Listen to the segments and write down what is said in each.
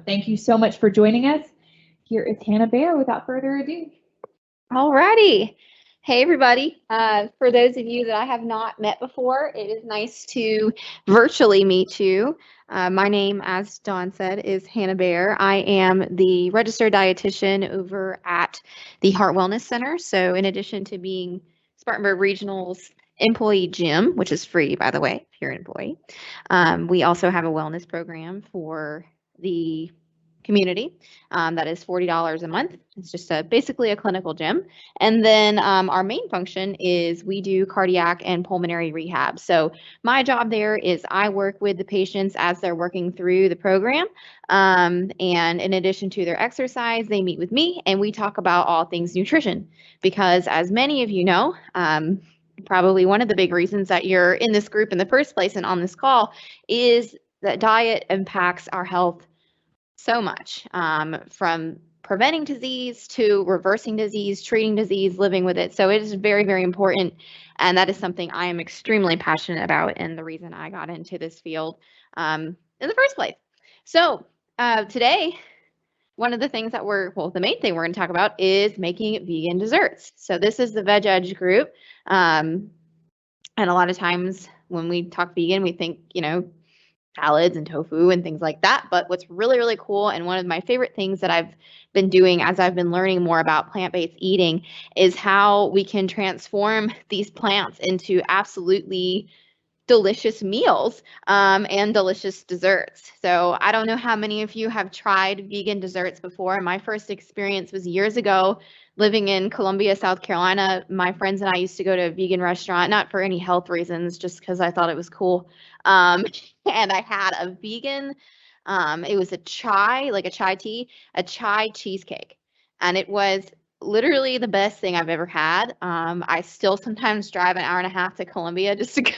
Thank you so much for joining us. Here is Hannah Baer without further ado. Alrighty. Hey, everybody. For those of you that I have not met before, it is nice to virtually meet you. My name, as Dawn said, is Hannah Baer. I am the registered dietitian over at the Heart Wellness Center. So in addition to being Spartanburg Regional's employee gym, which is free, by the way, if you're an employee, we also have a wellness program for the community that is $40 a month. It's just basically a clinical gym. And then our main function is we do cardiac and pulmonary rehab. So my job there is I work with the patients as they're working through the program. And in addition to their exercise, they meet with me and we talk about all things nutrition. Because as many of you know, probably one of the big reasons that you're in this group in the first place and on this call is that diet impacts our health so much, from preventing disease to reversing disease, treating disease, living with it. So it is very, very important. And that is something I am extremely passionate about and the reason I got into this field in the first place. So today, one of the things that the main thing we're going to talk about is making vegan desserts. So this is the Veg Edge group. And a lot of times when we talk vegan, we think, salads and tofu and things like that. But what's really, really cool, and one of my favorite things that I've been doing as I've been learning more about plant-based eating, is how we can transform these plants into absolutely delicious meals and delicious desserts. So I don't know how many of you have tried vegan desserts before. My first experience was years ago living in Columbia, South Carolina. My friends and I used to go to a vegan restaurant, not for any health reasons, just because I thought it was cool. And I had a vegan, it was a chai tea, a chai cheesecake. And it was literally the best thing I've ever had. I still sometimes drive an hour and a half to Columbia just to go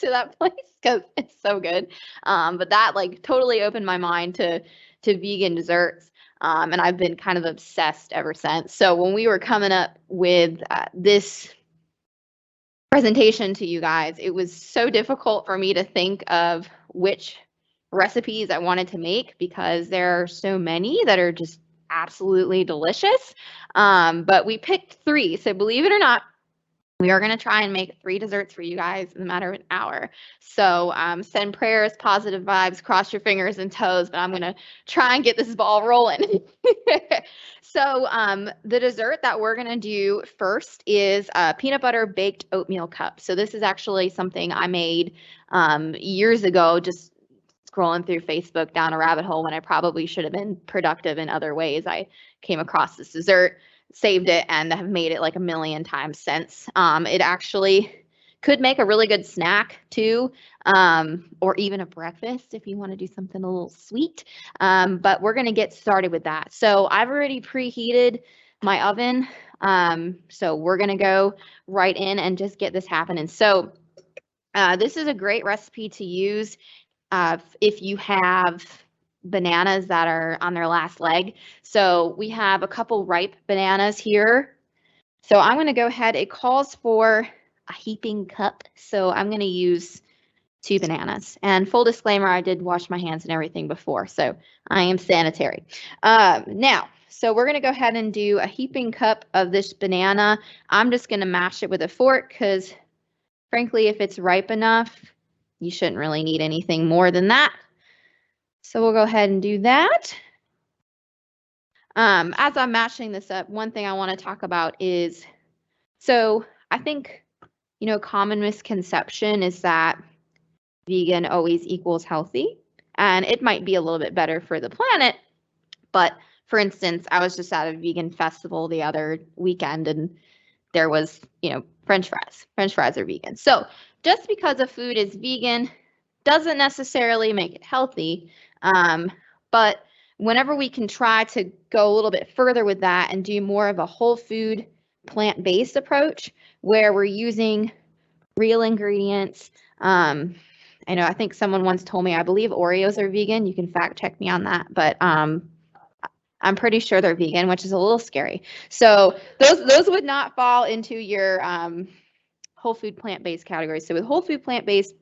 to that place because it's so good. But that totally opened my mind to vegan desserts. And I've been kind of obsessed ever since. So when we were coming up with this presentation to you guys, it was so difficult for me to think of which recipes I wanted to make because there are so many that are just absolutely delicious. But we picked 3. So believe it or not, we are going to try and make 3 desserts for you guys in a matter of an hour. So send prayers, positive vibes, cross your fingers and toes, but I'm going to try and get this ball rolling. So the dessert that we're going to do first is a peanut butter baked oatmeal cup. So this is actually something I made years ago, just scrolling through Facebook down a rabbit hole when I probably should have been productive in other ways. I came across this dessert, saved it, and have made it like a million times since. It actually could make a really good snack too, or even a breakfast if you want to do something a little sweet. But we're going to get started with that. So I've already preheated my oven. So we're going to go right in and just get this happening. So this is a great recipe to use if you have bananas that are on their last leg. So we have a couple ripe bananas here. So I'm going to go ahead. It calls for a heaping cup. So I'm going to use 2 bananas. And full disclaimer, I did wash my hands and everything before, so I am sanitary. Now, so we're going to go ahead and do a heaping cup of this banana. I'm just going to mash it with a fork because, frankly, if it's ripe enough, you shouldn't really need anything more than that. So we'll go ahead and do that. As I'm mashing this up, one thing I want to talk about is, so I think, common misconception is that vegan always equals healthy, and it might be a little bit better for the planet. But for instance, I was just at a vegan festival the other weekend, and there was, French fries. French fries are vegan. So just because a food is vegan doesn't necessarily make it healthy. But whenever we can try to go a little bit further with that and do more of a whole food plant-based approach where we're using real ingredients. I think someone once told me, I believe Oreos are vegan. You can fact check me on that, but I'm pretty sure they're vegan, which is a little scary. So those would not fall into your whole food plant-based category. So with whole food plant-based,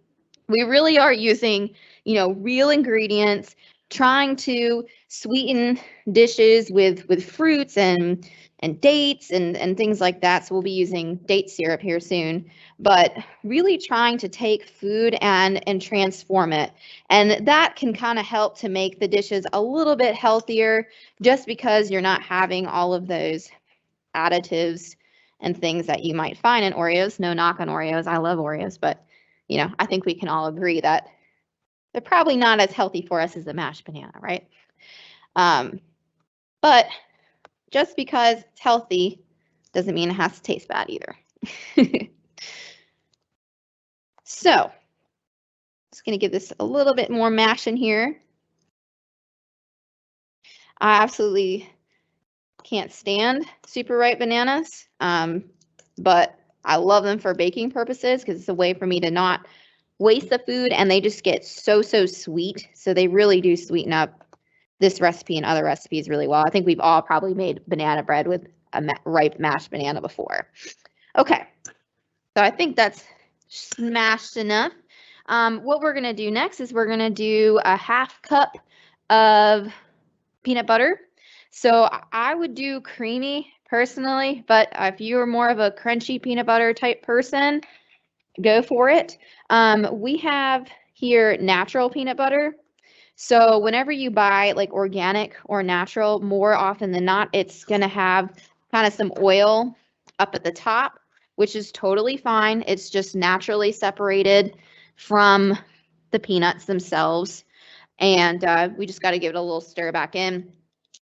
we really are using, real ingredients. trying to sweeten dishes with fruits and dates and things like that. So we'll be using date syrup here soon, but really trying to take food and transform it. And that can kind of help to make the dishes a little bit healthier just because you're not having all of those additives and things that you might find in Oreos. No knock on Oreos. I love Oreos, but you know, I think we can all agree that they're probably not as healthy for us as the mashed banana, right? But just because it's healthy doesn't mean it has to taste bad either. So, just going to give this a little bit more mash in here. I absolutely can't stand super ripe bananas, but I love them for baking purposes because it's a way for me to not waste the food, and they just get so sweet. So they really do sweeten up this recipe and other recipes really well. I think we've all probably made banana bread with a ripe mashed banana before. Okay, so I think that's smashed enough. What we're going to do next is we're going to do a 1/2 cup of peanut butter. So I would do creamy personally, but if you're more of a crunchy peanut butter type person, go for it. We have here natural peanut butter. So whenever you buy like organic or natural, more often than not, it's going to have kind of some oil up at the top, which is totally fine. It's just naturally separated from the peanuts themselves. And we just got to give it a little stir back in.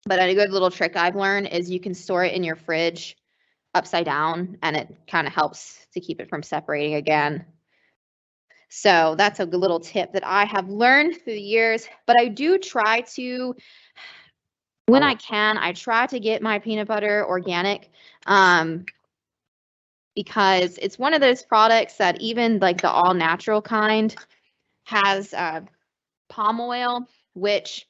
But a good little trick I've learned is you can store it in your fridge upside down, and it kind of helps to keep it from separating again. So that's a good little tip that I have learned through the years, but I do try to, when I can, I try to get my peanut butter organic, because it's one of those products that even like the all natural kind has palm oil, which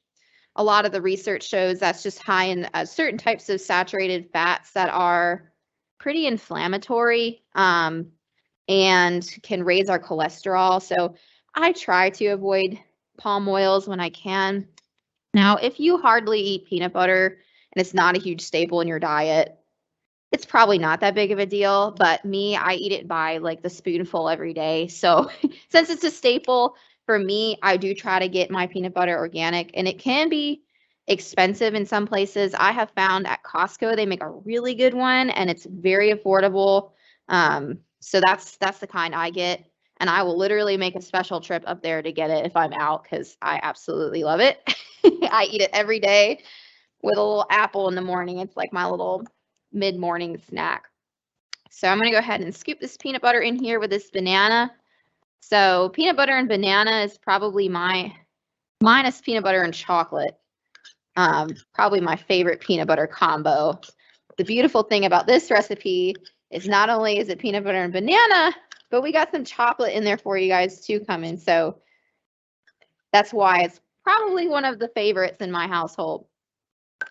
a lot of the research shows that's just high in certain types of saturated fats that are pretty inflammatory. And can raise our cholesterol. So I try to avoid palm oils when I can. Now, if you hardly eat peanut butter and it's not a huge staple in your diet, it's probably not that big of a deal. But me, I eat it by like the spoonful every day. So since it's a staple for me, I do try to get my peanut butter organic, and it can be expensive in some places. I have found at Costco, they make a really good one and it's very affordable. So that's the kind I get, and I will literally make a special trip up there to get it if I'm out because I absolutely love it. I eat it every day with a little apple in the morning. It's like my little mid-morning snack. So I'm going to go ahead and scoop this peanut butter in here with this banana. So peanut butter and banana is probably minus peanut butter and chocolate, probably my favorite peanut butter combo. The beautiful thing about this recipe is not only is it peanut butter and banana, but we got some chocolate in there for you guys too coming. So that's why it's probably one of the favorites in my household.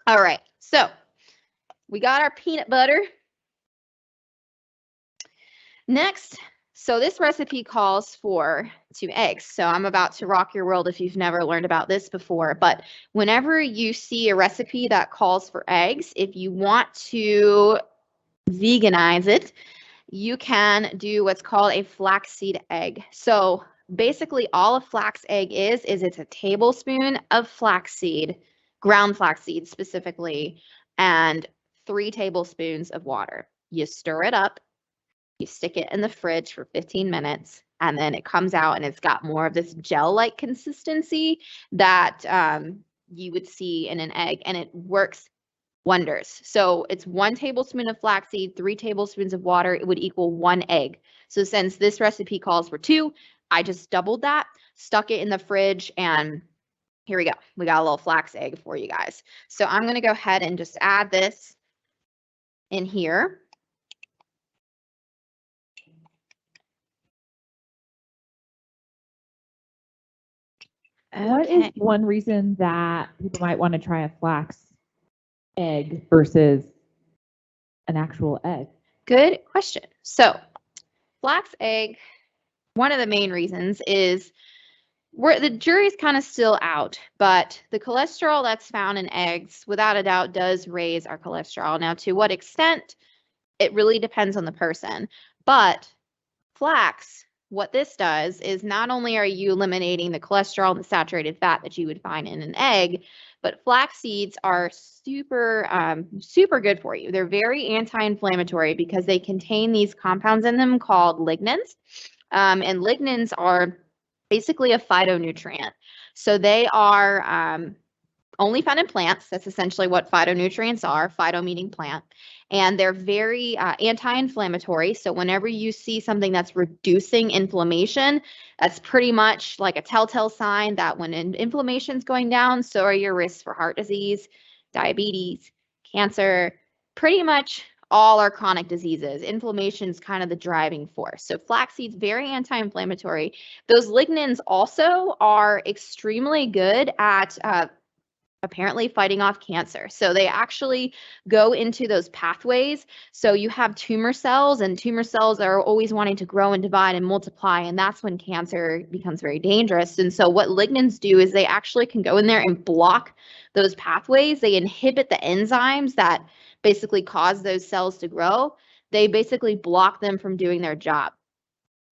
All right, so we got our peanut butter. Next, so this recipe calls for 2 eggs. So I'm about to rock your world if you've never learned about this before. But whenever you see a recipe that calls for eggs, if you want to veganize it, you can do what's called a flaxseed egg. So basically all a flax egg is it's a tablespoon of flaxseed, ground flaxseed specifically, and 3 tablespoons of water. You stir it up, you stick it in the fridge for 15 minutes, and then it comes out and it's got more of this gel-like consistency that you would see in an egg, and it works wonders. So it's 1 tablespoon of flaxseed, 3 tablespoons of water. It would equal 1 egg. So since this recipe calls for 2, I just doubled that, stuck it in the fridge, and here we go. We got a little flax egg for you guys. So I'm going to go ahead and just add this in here. What is one reason that people might want to try a flax egg versus an actual egg? Good question. So flax egg, one of the main reasons is the jury's kind of still out, but the cholesterol that's found in eggs, without a doubt, does raise our cholesterol. Now, to what extent, it really depends on the person. But flax, what this does is not only are you eliminating the cholesterol and the saturated fat that you would find in an egg, but flax seeds are super good for you. They're very anti-inflammatory because they contain these compounds in them called lignans. And lignans are basically a phytonutrient. So they are only found in plants. That's essentially what phytonutrients are, phyto meaning plant. And they're very anti-inflammatory. So whenever you see something that's reducing inflammation, that's pretty much like a telltale sign that when inflammation's going down, so are your risks for heart disease, diabetes, cancer, pretty much all our chronic diseases. Inflammation is kind of the driving force. So flaxseed's very anti-inflammatory. Those lignans also are extremely good at apparently fighting off cancer. So they actually go into those pathways. So you have tumor cells, and tumor cells are always wanting to grow and divide and multiply, and that's when cancer becomes very dangerous. And so what lignans do is they actually can go in there and block those pathways. They inhibit the enzymes that basically cause those cells to grow. They basically block them from doing their job.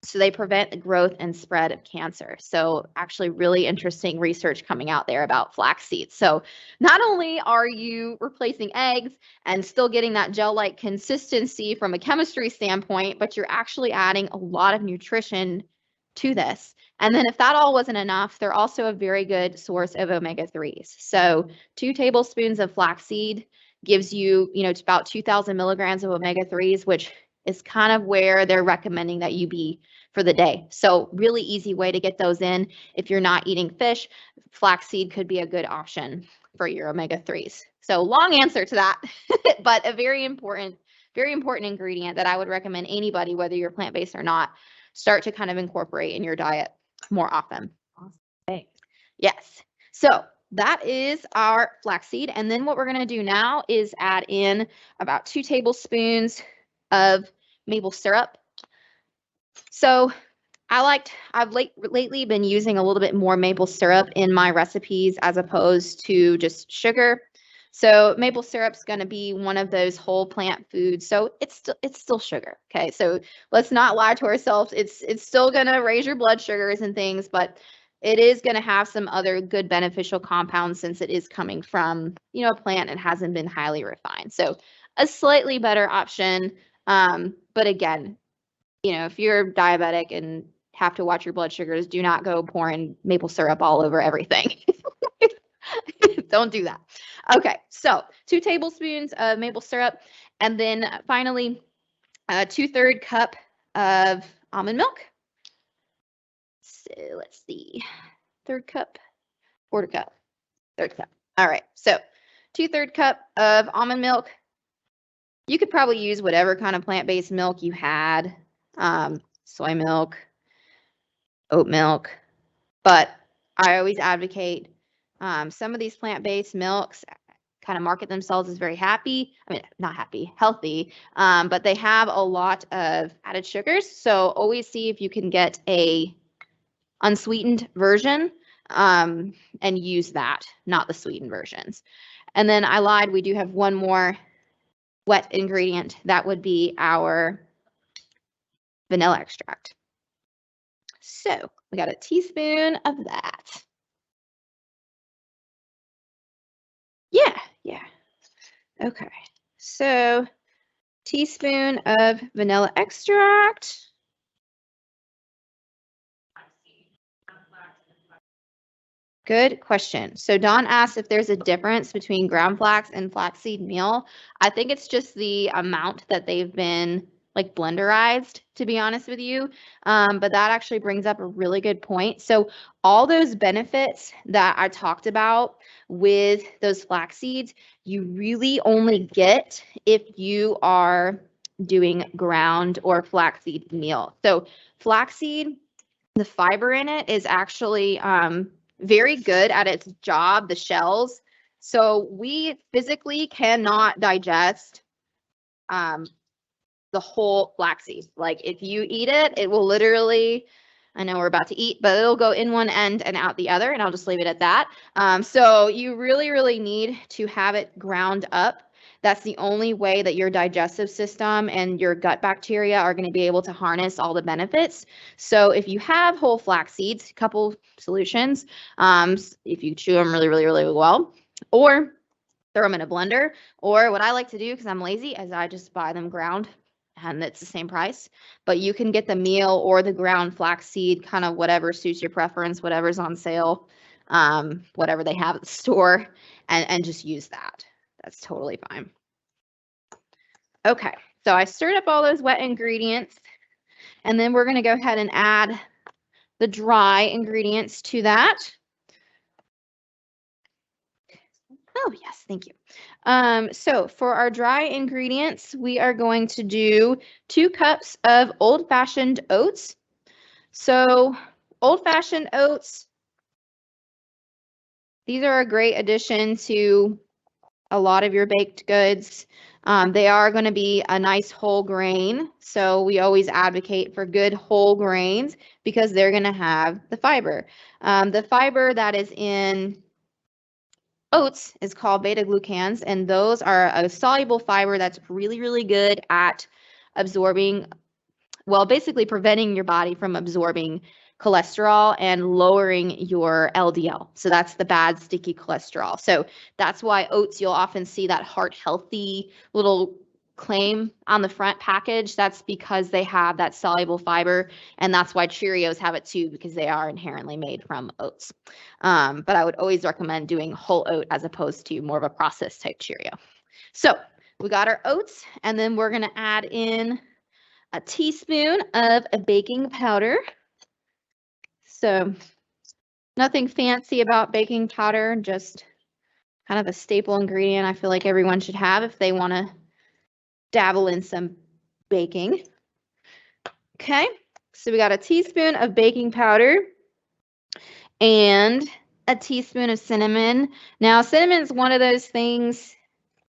So they prevent the growth and spread of cancer. So actually really interesting research coming out there about flax seeds. So not only are you replacing eggs and still getting that gel-like consistency from a chemistry standpoint, but you're actually adding a lot of nutrition to this. And then if that all wasn't enough, they're also a very good source of omega-3s. So 2 tablespoons of flaxseed gives you, it's about 2,000 milligrams of omega-3s, which is kind of where they're recommending that you be for the day. So really easy way to get those in. If you're not eating fish, flaxseed could be a good option for your omega-3s. So long answer to that, but a very important ingredient that I would recommend anybody, whether you're plant-based or not, start to kind of incorporate in your diet more often. Awesome. Thanks. Yes. So that is our flaxseed. And then what we're going to do now is add in about 2 tablespoons of maple syrup. So I've lately been using a little bit more maple syrup in my recipes as opposed to just sugar. So maple syrup's going to be one of those whole plant foods. So it's still sugar. Okay. So let's not lie to ourselves. It's still going to raise your blood sugars and things, but it is going to have some other good beneficial compounds since it is coming from, a plant and hasn't been highly refined. So a slightly better option. But again, if you're diabetic and have to watch your blood sugars, do not go pouring maple syrup all over everything. Don't do that. Okay, so 2 tablespoons of maple syrup, and then finally, a 2/3 cup of almond milk. So let's see, 1/3 cup, 1/4 cup, 1/3 cup. All right, so 2/3 cup of almond milk. You could probably use whatever kind of plant-based milk you had, soy milk, oat milk, but I always advocate some of these plant-based milks kind of market themselves as very healthy, but they have a lot of added sugars. So always see if you can get a unsweetened version and use that, not the sweetened versions. And then I lied, we do have one more wet ingredient. That would be our vanilla extract. So we got a teaspoon of that. Yeah. Okay. So teaspoon of vanilla extract. Good question. So Dawn asked if there's a difference between ground flax and flaxseed meal. I think it's just the amount that they've been like blenderized, to be honest with you. But that actually brings up a really good point. So all those benefits that I talked about with those flax seeds, you really only get if you are doing ground or flaxseed meal. So flaxseed, the fiber in it is actually very good at its job, the shells. So we physically cannot digest the whole flaxseed. Like if you eat it, it will literally I know we're about to eat, but it'll go in one end and out the other, and I'll just leave it at that. So you really, really need to have it ground up. That's the only way that your digestive system and your gut bacteria are going to be able to harness all the benefits. So if you have whole flax seeds, a couple solutions, if you chew them really, really, really well, or throw them in a blender, or what I like to do because I'm lazy is I just buy them ground and it's the same price, but you can get the meal or the ground flaxseed, kind of whatever suits your preference, whatever's on sale, whatever they have at the store, and just use that. That's totally fine. Okay, so I stirred up all those wet ingredients, and then we're going to go ahead and add the dry ingredients to that. Oh, yes, thank you. So for our dry ingredients, we are going to do 2 cups of old-fashioned oats. So old-fashioned oats, these are a great addition to a lot of your baked goods. They are going to be a nice whole grain. So we always advocate for good whole grains because they're going to have the fiber. The fiber that is in oats is called beta-glucans, and those are a soluble fiber that's really, really good at absorbing, well, basically preventing your body from absorbing cholesterol and lowering your LDL. So that's the bad sticky cholesterol. So that's why oats, you'll often see that heart healthy little claim on the front package. That's because they have that soluble fiber, and that's why Cheerios have it too, because they are inherently made from oats. But I would always recommend doing whole oat as opposed to more of a processed type Cheerio. So we got our oats, and then we're going to add in a teaspoon of baking powder. So nothing fancy about baking powder, just kind of a staple ingredient I feel like everyone should have if they want to dabble in some baking. Okay, so we got a teaspoon of baking powder and a teaspoon of cinnamon. Now, cinnamon is one of those things,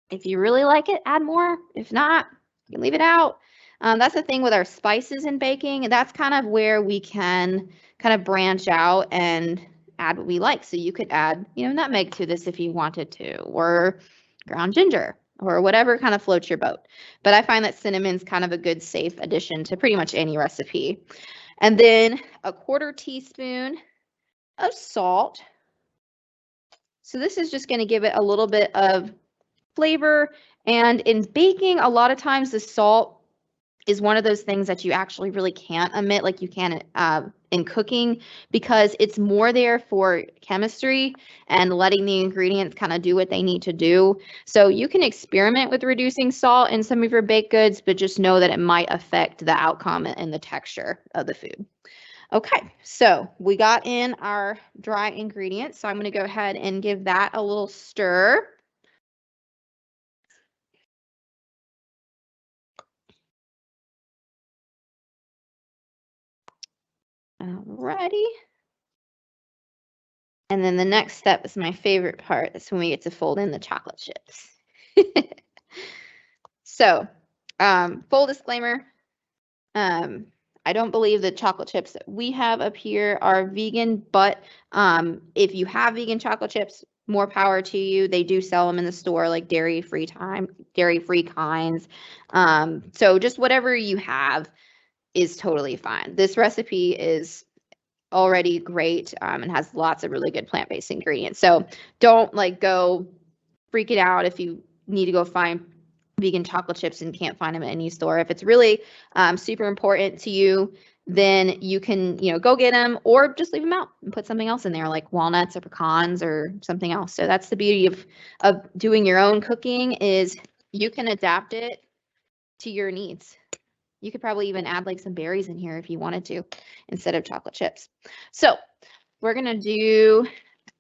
if you really like it, add more. If not, you can leave it out. That's the thing with our spices in baking. That's kind of where we can kind of branch out and add what we like. So you could add, nutmeg to this if you wanted to, or ground ginger, or whatever kind of floats your boat. But I find that cinnamon's kind of a good, safe addition to pretty much any recipe. And then a 1/4 teaspoon of salt. So this is just going to give it a little bit of flavor. And in baking, a lot of times the salt is one of those things that you actually really can't omit like you can in cooking, because it's more there for chemistry and letting the ingredients kind of do what they need to do. So you can experiment with reducing salt in some of your baked goods, but just know that it might affect the outcome and the texture of the food. Okay, so we got in our dry ingredients. So I'm going to go ahead and give that a little stir. Alrighty. And then the next step is my favorite part. It's when we get to fold in the chocolate chips. So, full disclaimer, I don't believe the chocolate chips that we have up here are vegan, but if you have vegan chocolate chips, more power to you. They do sell them in the store, like dairy-free kinds. So just whatever you have is totally fine. This recipe is already great and has lots of really good plant-based ingredients. So don't go freaking out if you need to go find vegan chocolate chips and can't find them at any store. If it's really super important to you, then you can, go get them or just leave them out and put something else in there, like walnuts or pecans or something else. So that's the beauty of doing your own cooking, is you can adapt it to your needs. You could probably even add some berries in here if you wanted to instead of chocolate chips. So we're going to do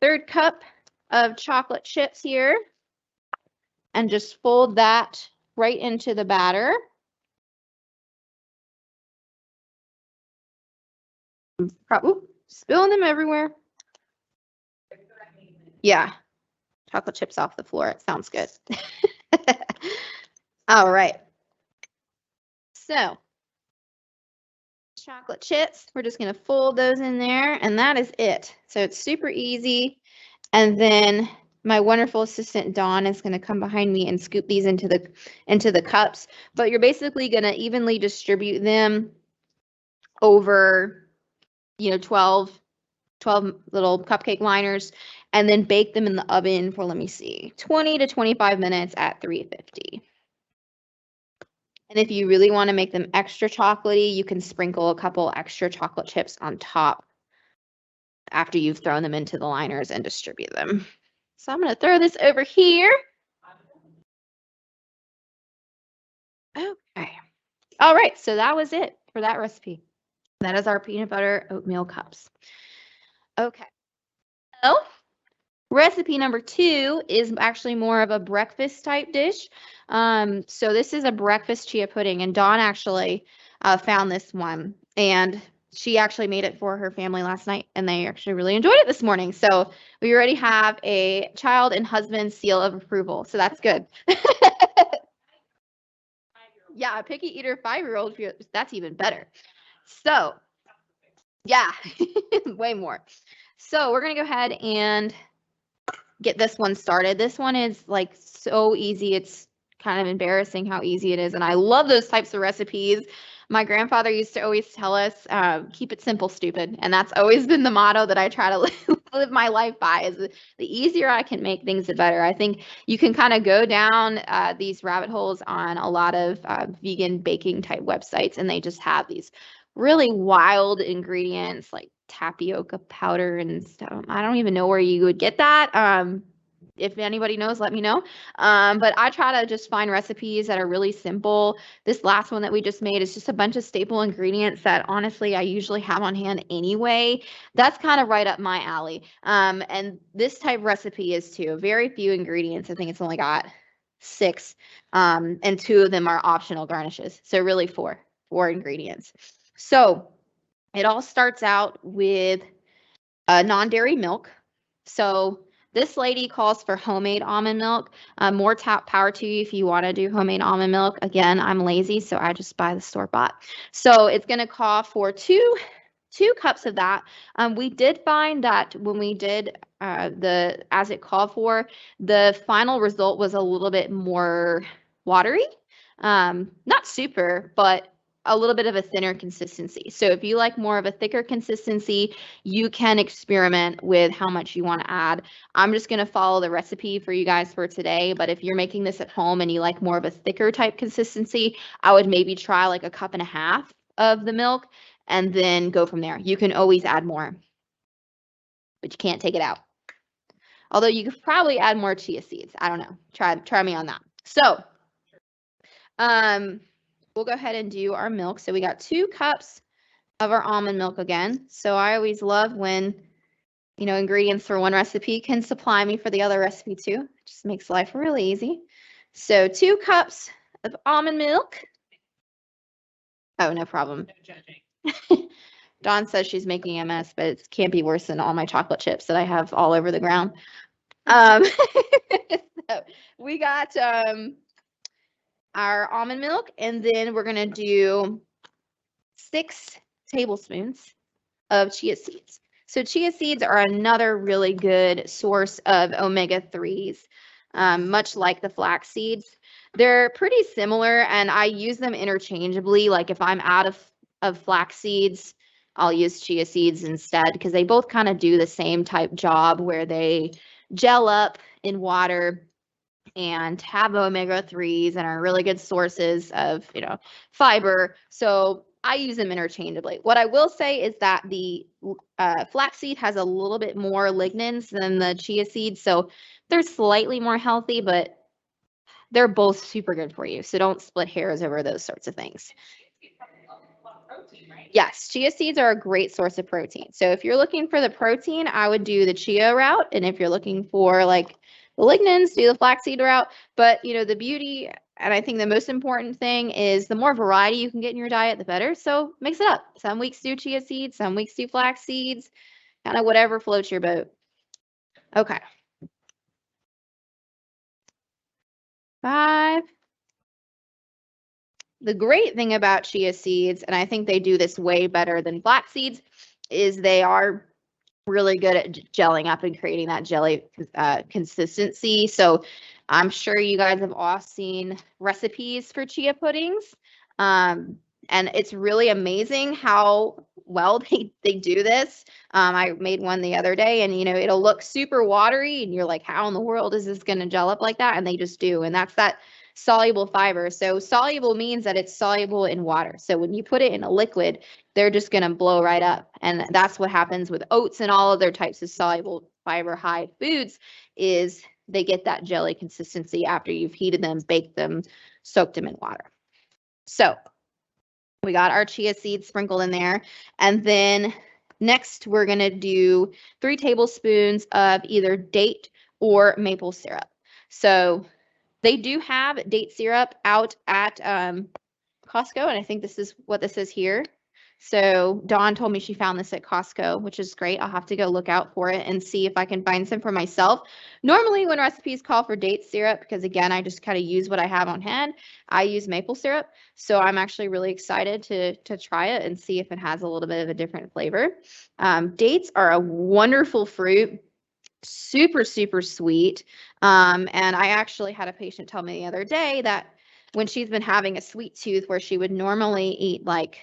1/3 cup of chocolate chips here and just fold that right into the batter. Ooh, spilling them everywhere. Yeah, chocolate chips off the floor. It sounds good. All right. So chocolate chips. We're just going to fold those in there, and that is it. So it's super easy. And then my wonderful assistant Dawn is going to come behind me and scoop these into the cups. But you're basically going to evenly distribute them over, 12 little cupcake liners, and then bake them in the oven for, let me see, 20 to 25 minutes at 350. And if you really want to make them extra chocolatey, you can sprinkle a couple extra chocolate chips on top after you've thrown them into the liners and distribute them. So I'm going to throw this over here. Okay. All right, so that was it for that recipe. That is our peanut butter oatmeal cups. Okay. So recipe number 2 is actually more of a breakfast type dish. So this is a breakfast chia pudding, and Dawn actually found this one, and she actually made it for her family last night, and they actually really enjoyed it this morning. So we already have a child and husband seal of approval, so that's good. Yeah, a picky eater 5-year-old, that's even better. So yeah, way more. So we're gonna go ahead and get this one started. This one is like so easy. It's kind of embarrassing how easy it is. And I love those types of recipes. My grandfather used to always tell us, keep it simple, stupid. And that's always been the motto that I try to live my life by, is the easier I can make things, the better. I think you can kind of go down these rabbit holes on a lot of vegan baking type websites, and they just have these really wild ingredients like tapioca powder and stuff. I don't even know where you would get that. If anybody knows, let me know. But I try to just find recipes that are really simple. This last one that we just made is just a bunch of staple ingredients that honestly I usually have on hand anyway. That's kind of right up my alley. And this type of recipe is too. Very few ingredients. I think it's only got 6. And 2 of them are optional garnishes. So really 4 ingredients. So it all starts out with non-dairy milk. So this lady calls for homemade almond milk. More power to you if you want to do homemade almond milk. Again, I'm lazy, so I just buy the store-bought. So it's going to call for 2 cups of that. We did find that when we did as it called for, the final result was a little bit more watery. Not super, but a little bit of a thinner consistency. So if you like more of a thicker consistency, you can experiment with how much you want to add. I'm just going to follow the recipe for you guys for today, but if you're making this at home and you like more of a thicker type consistency, I would maybe try like 1.5 cups of the milk and then go from there. You can always add more, but you can't take it out. Although you could probably add more chia seeds. I don't know. Try me on that. So, we'll go ahead and do our milk. So we got 2 cups of our almond milk again. So I always love when, ingredients for one recipe can supply me for the other recipe too. It just makes life really easy. So 2 cups of almond milk. Oh, no problem. Dawn says she's making a mess, but it can't be worse than all my chocolate chips that I have all over the ground. So we got our almond milk, and then we're going to do 6 tablespoons of chia seeds. So chia seeds are another really good source of omega-3s, much like the flax seeds. They're pretty similar, and I use them interchangeably. Like if I'm out of flax seeds, I'll use chia seeds instead, because they both kind of do the same type job where they gel up in water and have omega-3s and are really good sources of, fiber. So I use them interchangeably. What I will say is that the flaxseed has a little bit more lignans than the chia seed, so they're slightly more healthy, but they're both super good for you. So don't split hairs over those sorts of things. Yes, chia seeds are a great source of protein. So if you're looking for the protein, I would do the chia route. And if you're looking for like the lignans, do the flaxseed route. But the beauty, and I think the most important thing, is the more variety you can get in your diet, the better. So mix it up. Some weeks do chia seeds, some weeks do flax seeds, kind of whatever floats your boat. Okay. 5. the great thing about chia seeds, and I think they do this way better than flax seeds, is they are really good at gelling up and creating that jelly consistency. So I'm sure you guys have all seen recipes for chia puddings. And it's really amazing how well they do this. I made one the other day, and it'll look super watery, and you're like, how in the world is this going to gel up like that? And they just do. And that's that soluble fiber. So soluble means that it's soluble in water. So when you put it in a liquid, they're just going to blow right up. And that's what happens with oats and all other types of soluble fiber high foods, is they get that jelly consistency after you've heated them, baked them, soaked them in water. So we got our chia seeds sprinkled in there. And then next we're going to do 3 tablespoons of either date or maple syrup. So they do have date syrup out at Costco, and I think this is what this is here. So Dawn told me she found this at Costco, which is great. I'll have to go look out for it and see if I can find some for myself. Normally when recipes call for date syrup, because again, I just kind of use what I have on hand, I use maple syrup. So I'm actually really excited to try it and see if it has a little bit of a different flavor. Dates are a wonderful fruit. Super, super sweet. And I actually had a patient tell me the other day that when she's been having a sweet tooth where she would normally eat like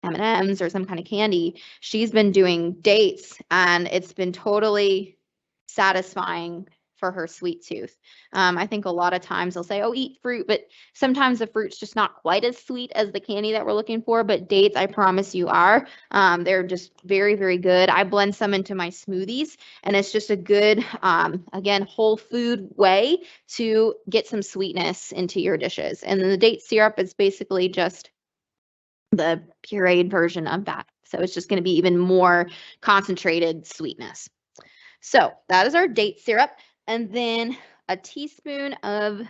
M&Ms or some kind of candy, she's been doing dates, and it's been totally satisfying for her sweet tooth. I think a lot of times they'll say, oh, eat fruit, but sometimes the fruit's just not quite as sweet as the candy that we're looking for. But dates, I promise you are. They're just very, very good. I blend some into my smoothies, and it's just a good, again, whole food way to get some sweetness into your dishes. And then the date syrup is basically just the pureed version of that. So it's just going to be even more concentrated sweetness. So that is our date syrup. And then a teaspoon of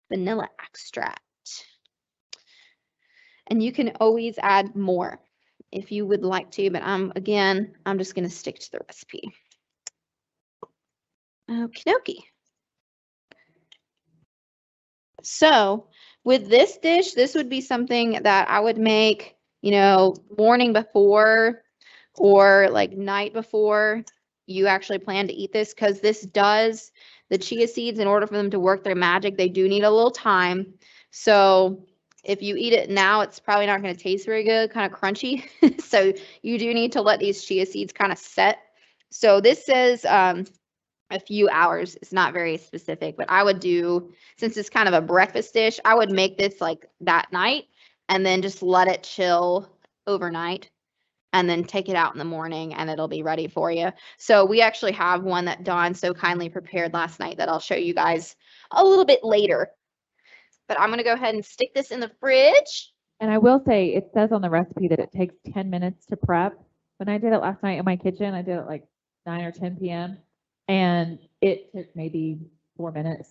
vanilla extract. And you can always add more if you would like to, but I'm just going to stick to the recipe. Okie dokie. So with this dish, this would be something that I would make, morning before or like night before you actually plan to eat this, because the chia seeds, in order for them to work their magic, they do need a little time. So if you eat it now, it's probably not going to taste very good, kind of crunchy. So you do need to let these chia seeds kind of set. So this says a few hours. It's not very specific, but I would do, since it's kind of a breakfast dish, I would make this like that night and then just let it chill overnight and then take it out in the morning and it'll be ready for you. So we actually have one that Dawn so kindly prepared last night that I'll show you guys a little bit later. But I'm going to go ahead and stick this in the fridge. And I will say, it says on the recipe that it takes 10 minutes to prep. When I did it last night in my kitchen, I did it like 9 or 10 p.m. And it took maybe 4 minutes.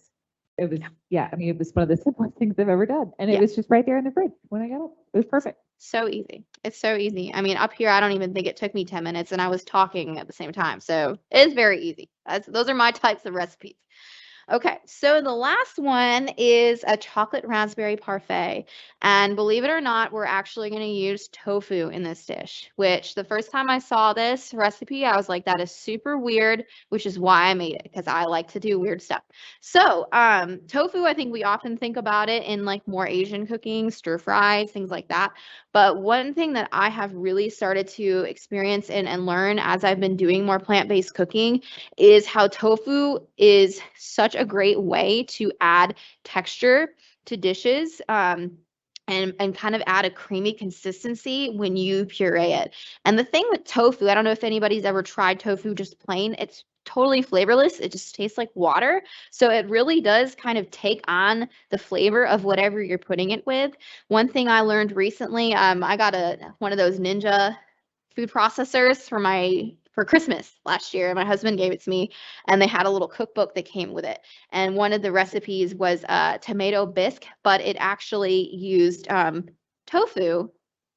It was, it was one of the simplest things I've ever done. And it was just right there in the fridge when I got up. It was perfect. So easy. It's so easy. I mean, up here, I don't even think it took me 10 minutes, and I was talking at the same time. So it is very easy. Those are my types of recipes. Okay, so the last one is a chocolate raspberry parfait. And believe it or not, we're actually going to use tofu in this dish, which the first time I saw this recipe, I was like, that is super weird, which is why I made it, because I like to do weird stuff. So tofu, I think we often think about it in like more Asian cooking, stir fries, things like that. But one thing that I have really started to experience and learn as I've been doing more plant-based cooking is how tofu is such a great way to add texture to dishes and kind of add a creamy consistency when you puree it. And the thing with tofu, I don't know if anybody's ever tried tofu just plain, it's totally flavorless. It just tastes like water. So it really does kind of take on the flavor of whatever you're putting it with. One thing I learned recently, I got one of those Ninja food processors for Christmas last year. My husband gave it to me, and they had a little cookbook that came with it. And one of the recipes was tomato bisque, but it actually used tofu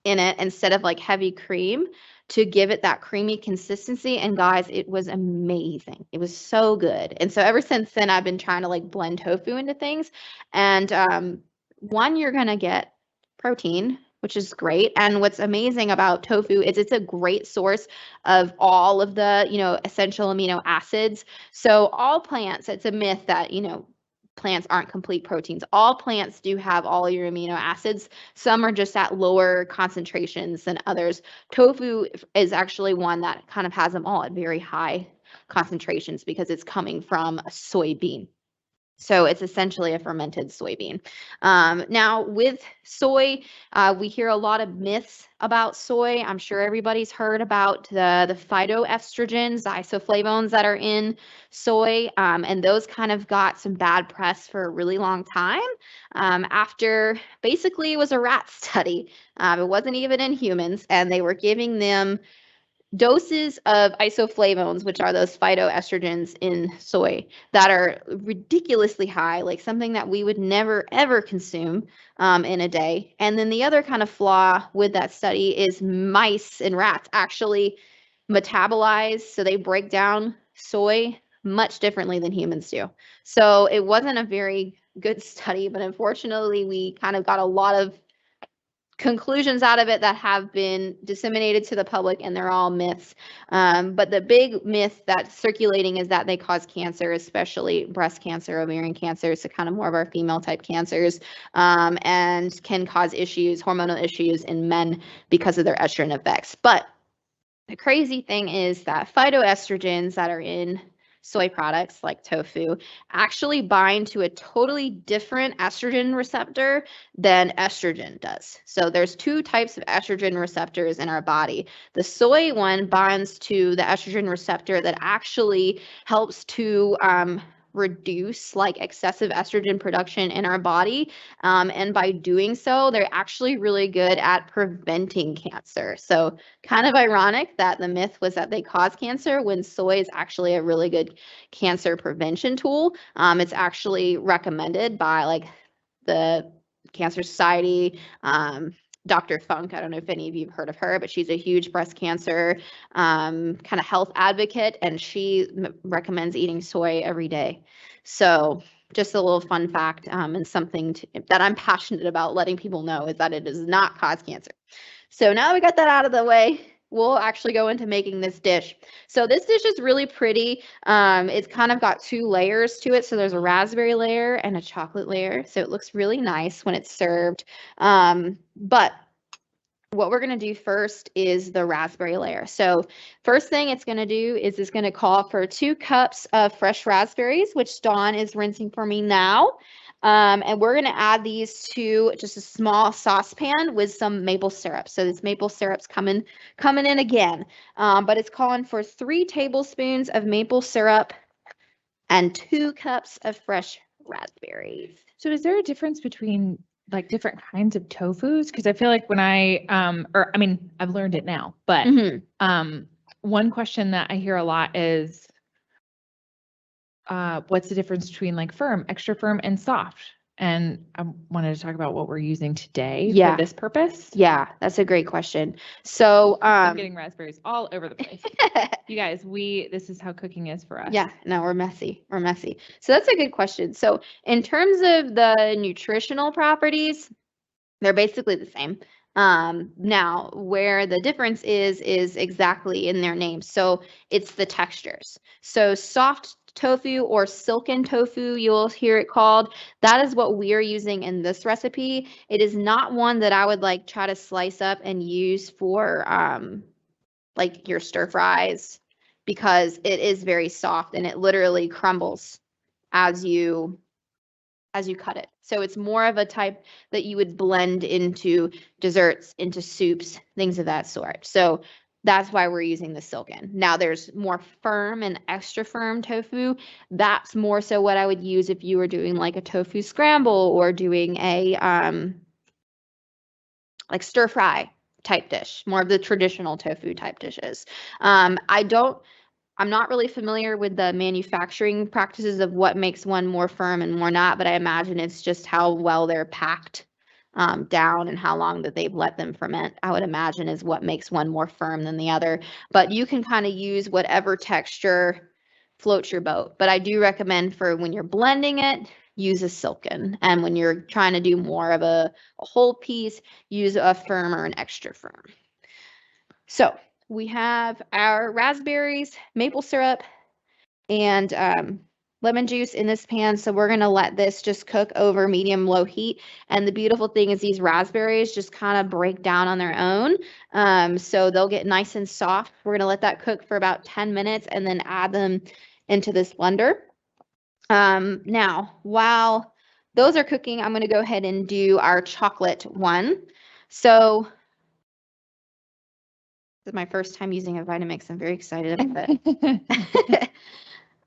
in it instead of like heavy cream to give it that creamy consistency. And guys, it was amazing. It was so good. And so ever since then, I've been trying to like blend tofu into things. And one, you're going to get protein, which is great. And what's amazing about tofu is it's a great source of all of the, essential amino acids. So all plants, it's a myth that, plants aren't complete proteins. All plants do have all your amino acids. Some are just at lower concentrations than others. Tofu is actually one that kind of has them all at very high concentrations because it's coming from a soybean. So it's essentially a fermented soybean. Now with soy, we hear a lot of myths about soy. I'm sure everybody's heard about the phytoestrogens, the isoflavones that are in soy, and those kind of got some bad press for a really long time after basically it was a rat study. It wasn't even in humans, and they were giving them doses of isoflavones, which are those phytoestrogens in soy, that are ridiculously high, like something that we would never ever consume in a day. And then the other kind of flaw with that study is mice and rats actually metabolize, so they break down soy much differently than humans do. So it wasn't a very good study, but unfortunately we kind of got a lot of conclusions out of it that have been disseminated to the public, and they're all myths. But the big myth that's circulating is that they cause cancer, especially breast cancer, ovarian cancer, so kind of more of our female type cancers, and can cause issues, hormonal issues in men because of their estrogen effects. But the crazy thing is that phytoestrogens that are in soy products like tofu actually bind to a totally different estrogen receptor than estrogen does. So there's two types of estrogen receptors in our body. The soy one binds to the estrogen receptor that actually helps to reduce like excessive estrogen production in our body. And by doing so, they're actually really good at preventing cancer. So kind of ironic that the myth was that they cause cancer when soy is actually a really good cancer prevention tool. It's actually recommended by like the Cancer Society, Dr. Funk. I don't know if any of you have heard of her, but she's a huge breast cancer kind of health advocate, and she recommends eating soy every day. So just a little fun fact, and something that I'm passionate about letting people know is that it does not cause cancer. So now we got that out of the way, we'll actually go into making this dish. So this dish is really pretty. It's kind of got two layers to it. So there's a raspberry layer and a chocolate layer. So it looks really nice when it's served. But what we're going to do first is the raspberry layer. So first thing it's going to do is it's going to call for 2 cups of fresh raspberries, which Dawn is rinsing for me now. And we're going to add these to just a small saucepan with some maple syrup. So this maple syrup's coming in again. But it's calling for 3 tablespoons of maple syrup and 2 cups of fresh raspberries. So is there a difference between like different kinds of tofus? Because I feel like when I've learned it now, but one question that I hear a lot is, what's the difference between like firm, extra firm, and soft? And I wanted to talk about what we're using today for this purpose. Yeah, that's a great question. So I'm getting raspberries all over the place. You guys, this is how cooking is for us. Yeah, no, we're messy. So that's a good question. So in terms of the nutritional properties, they're basically the same. Now, where the difference is exactly in their name. So it's the textures. So soft tofu or silken tofu, you'll hear it called. That is what we are using in this recipe. It is not one that I would like try to slice up and use for like your stir fries, because it is very soft and it literally crumbles as you cut it. So it's more of a type that you would blend into desserts, into soups, things of that sort. So that's why we're using the silken. Now there's more firm and extra firm tofu. That's more so what I would use if you were doing like a tofu scramble or doing a like stir fry type dish, more of the traditional tofu type dishes. I'm not really familiar with the manufacturing practices of what makes one more firm and more not, but I imagine it's just how well they're packed down and how long that they've let them ferment, I would imagine, is what makes one more firm than the other. But you can kind of use whatever texture floats your boat. But I do recommend for when you're blending it, use a silken. And when you're trying to do more of a whole piece, use a firm or an extra firm. So we have our raspberries, maple syrup, and lemon juice in this pan. So we're going to let this just cook over medium-low heat. And the beautiful thing is these raspberries just kind of break down on their own. So they'll get nice and soft. We're going to let that cook for about 10 minutes and then add them into this blender. Now, while those are cooking, I'm going to go ahead and do our chocolate one. So this is my first time using a Vitamix. I'm very excited about it.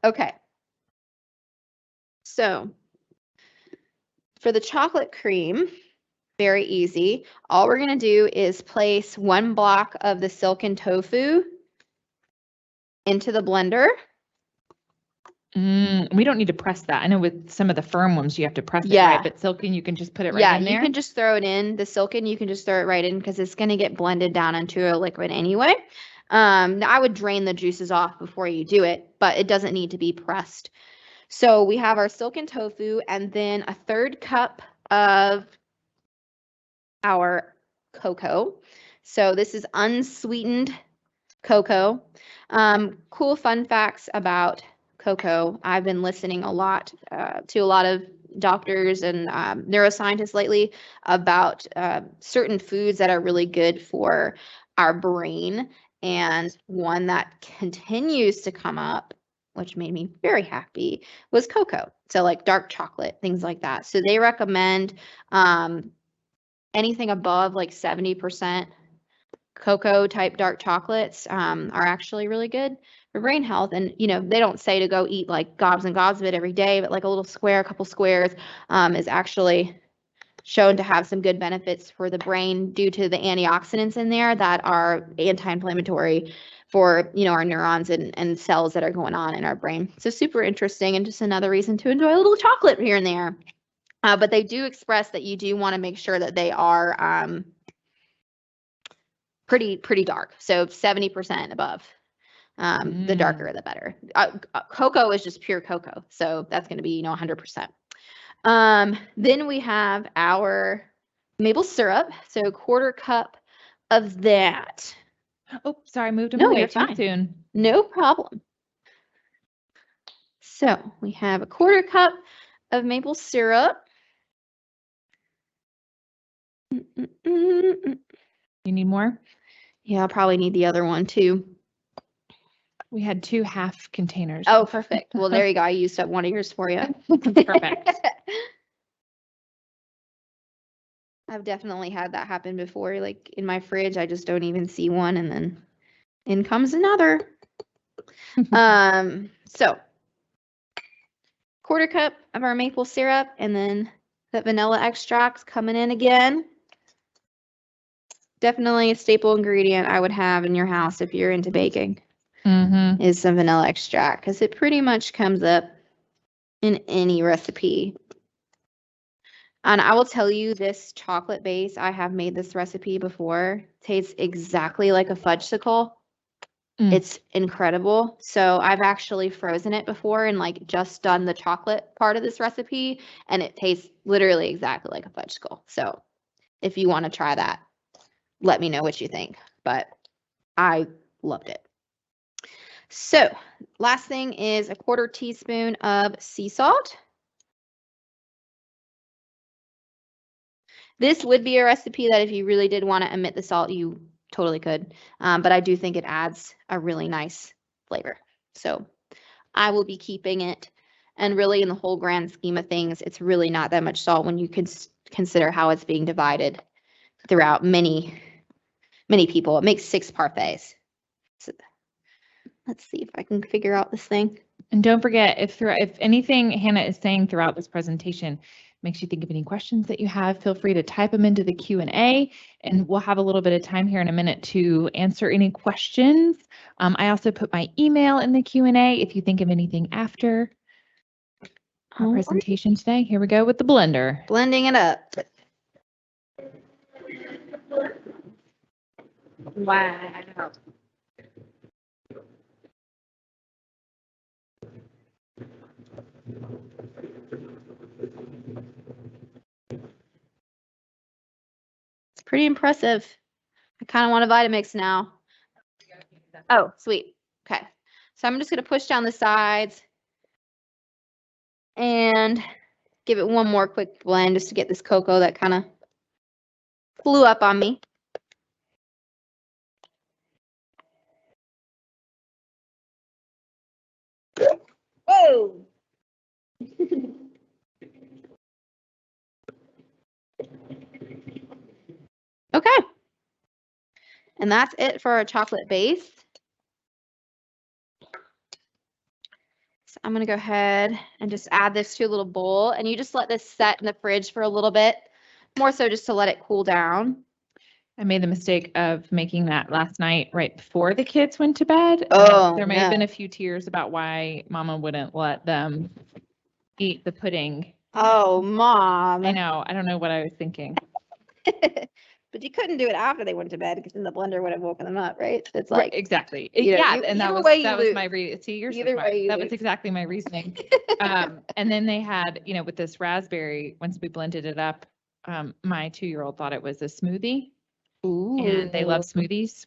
Okay. So for the chocolate cream, very easy. All we're going to do is place 1 block of the silken tofu into the blender. We don't need to press that. I know with some of the firm ones you have to press it, right? But silken, you can just put it right in there. Yeah, you can just throw it in. The silken, you can just throw it right in because it's going to get blended down into a liquid anyway. Now I would drain the juices off before you do it, but it doesn't need to be pressed. So we have our silken tofu and then a 1/3 cup of our cocoa. So this is unsweetened cocoa. Cool fun facts about cocoa. I've been listening a lot to a lot of doctors and neuroscientists lately about certain foods that are really good for our brain. And one that continues to come up, which made me very happy, was cocoa. So like dark chocolate, things like that. So they recommend anything above like 70% cocoa type dark chocolates are actually really good for brain health. And, you know, they don't say to go eat like gobs and gobs of it every day, but like a little square, a couple squares is actually shown to have some good benefits for the brain due to the antioxidants in there that are anti-inflammatory for, you know, our neurons and cells that are going on in our brain. So super interesting and just another reason to enjoy a little chocolate here and there. But they do express that you do want to make sure that they are pretty dark. So 70% above. The darker, the better. Cocoa is just pure cocoa. So that's going to be, you know, 100%. Then we have our maple syrup. So 1/4 cup of that. Oh, sorry, I moved them No, away you're too fine. soon. No problem. So we have a 1/4 cup of maple syrup. You need more? Yeah, I'll probably need the other one too. We had 2 half containers. Oh, perfect. Well, there you go. I used up one of yours for you. Perfect. I've definitely had that happen before. Like in my fridge, I just don't even see one, and then in comes another. So 1/4 cup of our maple syrup, and then that vanilla extract coming in again. Definitely a staple ingredient I would have in your house if you're into baking. Is some vanilla extract because it pretty much comes up in any recipe. And I will tell you, this chocolate base, I have made this recipe before, tastes exactly like a fudgesicle. It's incredible. So I've actually frozen it before and like just done the chocolate part of this recipe, and it tastes literally exactly like a fudgesicle. So if you want to try that, let me know what you think. But I loved it. So last thing is a 1/4 teaspoon of sea salt. This would be a recipe that if you really did want to omit the salt, you totally could. But I do think it adds a really nice flavor. So I will be keeping it. And really in the whole grand scheme of things, it's really not that much salt when you consider how it's being divided throughout many people. It makes 6 parfaits. So let's see if I can figure out this thing. And don't forget, if anything Hannah is saying throughout this presentation makes you think of any questions that you have, feel free to type them into the Q&A, and we'll have a little bit of time here in a minute to answer any questions. I also put my email in the Q&A if you think of anything after our presentation today. Here we go with the blender. Blending it up. Wow. pretty impressive. I kind of want a Vitamix now. Oh, sweet. Okay. So I'm just going to push down the sides and give it one more quick blend just to get this cocoa that kind of flew up on me. Whoa! Okay. And that's it for our chocolate base. So I'm going to go ahead and just add this to a little bowl, and you just let this set in the fridge for a little bit, more so just to let it cool down. I made the mistake of making that last night right before the kids went to bed. Oh, There may have been a few tears about why Mama wouldn't let them eat the pudding. Oh, Mom. I know. I don't know what I was thinking. But you couldn't do it after they went to bed because then the blender would have woken them up, right? It's Right, like, exactly. you know, Yeah, and that was my see, you're so Either smart. way you That was lose. exactly my reasoning. And then they had, you know, with this raspberry, once we blended it up, my 2-year-old thought it was a smoothie, and they love smoothies.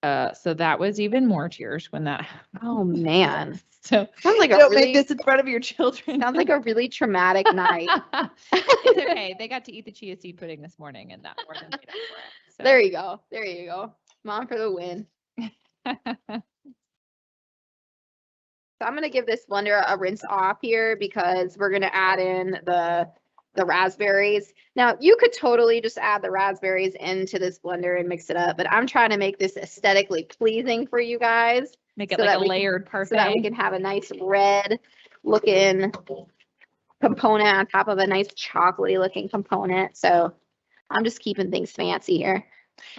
So that was even more tears when that happened. Oh, man. So Sounds like don't make this in front of your children. Sounds like a really traumatic night. It's okay. They got to eat the chia seed pudding this morning, and that more than made up for it. So. There you go. There you go. Mom for the win. So I'm going to give this blender a rinse off here because we're going to add in the raspberries. Now, you could totally just add the raspberries into this blender and mix it up, but I'm trying to make this aesthetically pleasing for you guys. Make it like a layered parfait. So that we can have a nice red looking component on top of a nice chocolatey looking component. So I'm just keeping things fancy here.